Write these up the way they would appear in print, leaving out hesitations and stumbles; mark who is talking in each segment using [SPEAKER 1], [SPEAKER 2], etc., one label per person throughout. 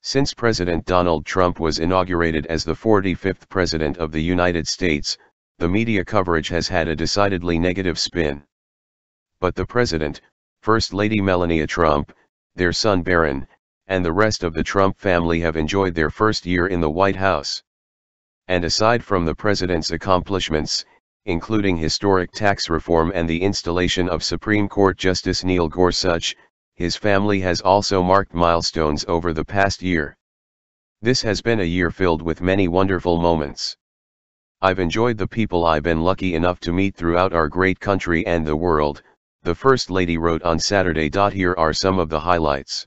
[SPEAKER 1] Since President Donald Trump was inaugurated as the 45th President of the United States, the media coverage has had a decidedly negative spin. But the President, First Lady Melania Trump, their son Barron, and the rest of the Trump family have enjoyed their first year in the White House. And aside from the President's accomplishments, including historic tax reform and the installation of Supreme Court Justice Neil Gorsuch, his family has also marked milestones over the past year. This has been a year filled with many wonderful moments. I've enjoyed the people I've been lucky enough to meet throughout our great country and the world, the First Lady wrote on Saturday. Here are some of the highlights.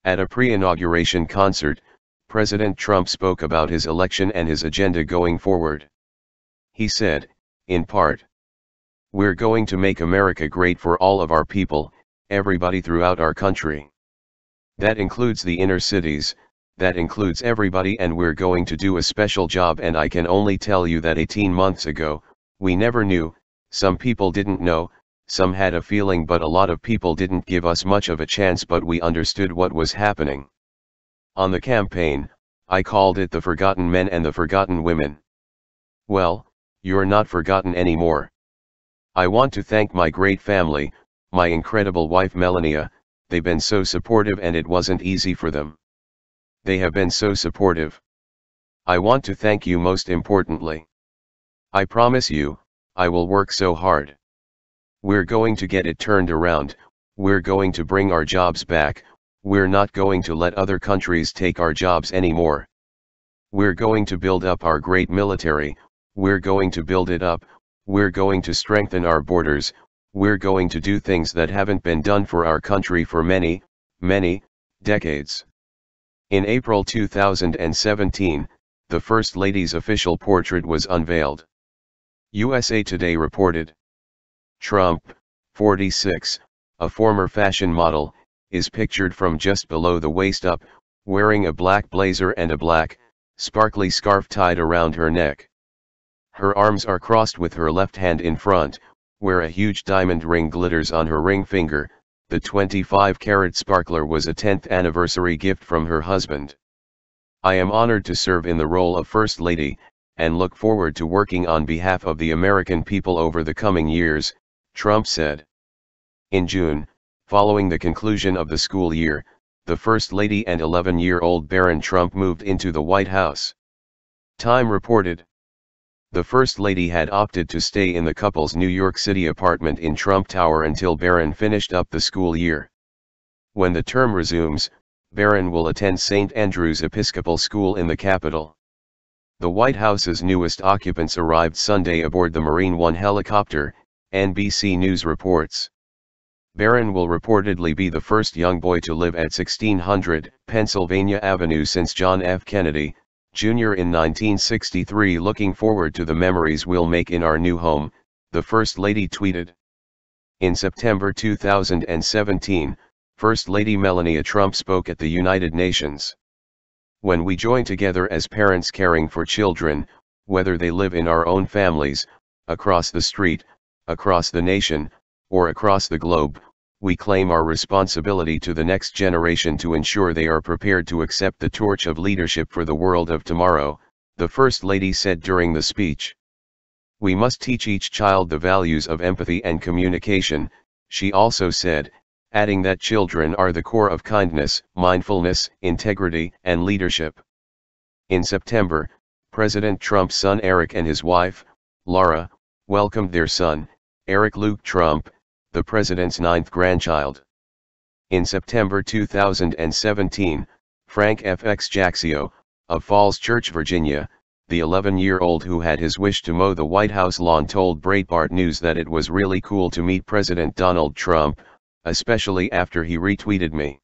[SPEAKER 1] At a pre-inauguration concert, President Trump spoke about his election and his agenda going forward. He said, in part, "We're going to make America great for all of our people, everybody throughout our country. That includes the inner cities, that includes everybody, and we're going to do a special job. And I can only tell you that 18 months ago, we never knew, some people didn't know, some had a feeling, but a lot of people didn't give us much of a chance, but we understood what was happening. On the campaign, I called it the forgotten men and the forgotten women. Well, you're not forgotten anymore. I want to thank my great family, my incredible wife Melania. They've been so supportive, and it wasn't easy for them. They have been so supportive. I want to thank you most importantly. I promise you, I will work so hard. We're going to get it turned around, we're going to bring our jobs back, we're not going to let other countries take our jobs anymore. We're going to build up our great military, we're going to build it up, we're going to strengthen our borders, we're going to do things that haven't been done for our country for many, many decades." In April 2017, the First Lady's official portrait was unveiled. USA Today reported. Trump, 46, a former fashion model, is pictured from just below the waist up, wearing a black blazer and a black, sparkly scarf tied around her neck. Her arms are crossed with her left hand in front, where a huge diamond ring glitters on her ring finger. The 25-carat sparkler was a 10th anniversary gift from her husband. "I am honored to serve in the role of First Lady, and look forward to working on behalf of the American people over the coming years," Trump said. In June, following the conclusion of the school year, the First Lady and 11-year-old Barron Trump moved into the White House. Time reported. The First Lady had opted to stay in the couple's New York City apartment in Trump Tower until Barron finished up the school year. When the term resumes, Barron will attend St. Andrew's Episcopal School in the capital. The White House's newest occupants arrived Sunday aboard the Marine One helicopter, NBC News reports. Barron will reportedly be the first young boy to live at 1600 Pennsylvania Avenue since John F. Kennedy, Jr. in 1963. "Looking forward to the memories we'll make in our new home," the First Lady tweeted. In September 2017, First Lady Melania Trump spoke at the United Nations. "When we join together as parents caring for children, whether they live in our own families, across the street, across the nation, or across the globe, we claim our responsibility to the next generation to ensure they are prepared to accept the torch of leadership for the world of tomorrow," the First Lady said during the speech. "We must teach each child the values of empathy and communication," she also said, adding that children are the core of kindness, mindfulness, integrity, and leadership. In September, President Trump's son Eric and his wife, Laura, welcomed their son, Eric Luke Trump, the president's 9th grandchild. In September 2017, Frank FX Jaxio, of Falls Church, Virginia, the 11-year-old who had his wish to mow the White House lawn, told Breitbart News that it was really cool to meet President Donald Trump, especially after he retweeted me.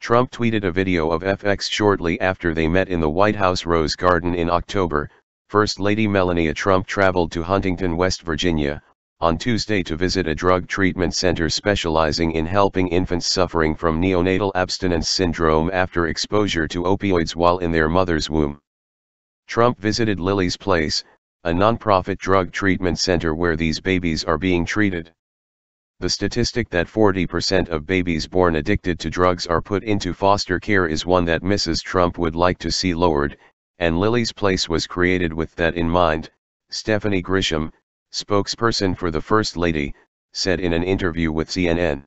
[SPEAKER 1] Trump tweeted a video of FX shortly after they met in the White House Rose Garden in October. First Lady Melania Trump traveled to Huntington, West Virginia, on Tuesday to visit a drug treatment center specializing in helping infants suffering from neonatal abstinence syndrome after exposure to opioids while in their mother's womb. Trump visited Lily's Place, a nonprofit drug treatment center where these babies are being treated. The statistic that 40% of babies born addicted to drugs are put into foster care is one that Mrs. Trump would like to see lowered, and Lily's Place was created with that in mind, Stephanie Grisham, spokesperson for the First Lady, said in an interview with CNN.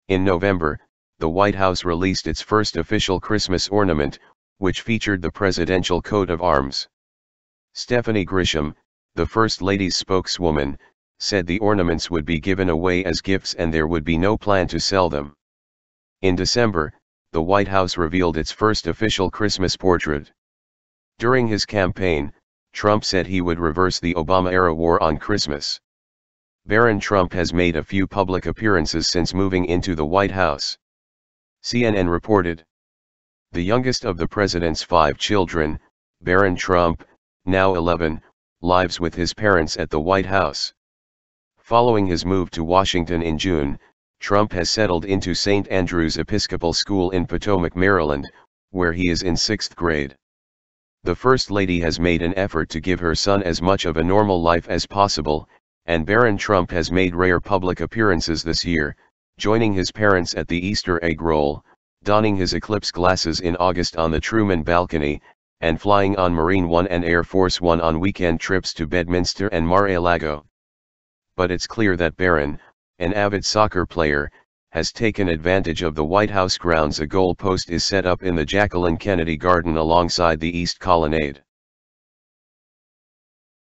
[SPEAKER 1] In November, the White House released its first official Christmas ornament, which featured the presidential coat of arms. Stephanie Grisham, the First Lady's spokeswoman, said the ornaments would be given away as gifts and there would be no plan to sell them. In December, the White House revealed its first official Christmas portrait. During his campaign, Trump said he would reverse the Obama-era war on Christmas. Barron Trump has made a few public appearances since moving into the White House. CNN reported. The youngest of the president's 5 children, Barron Trump, now 11, lives with his parents at the White House. Following his move to Washington in June, Trump has settled into St. Andrew's Episcopal School in Potomac, Maryland, where he is in 6th grade. The First Lady has made an effort to give her son as much of a normal life as possible, and Barron Trump has made rare public appearances this year, joining his parents at the Easter egg roll, donning his eclipse glasses in August on the Truman balcony, and flying on Marine One and Air Force One on weekend trips to Bedminster and Mar-a-Lago. But it's clear that Barron, an avid soccer player, has taken advantage of the White House grounds. A goal post is set up in the Jacqueline Kennedy Garden alongside the East Colonnade.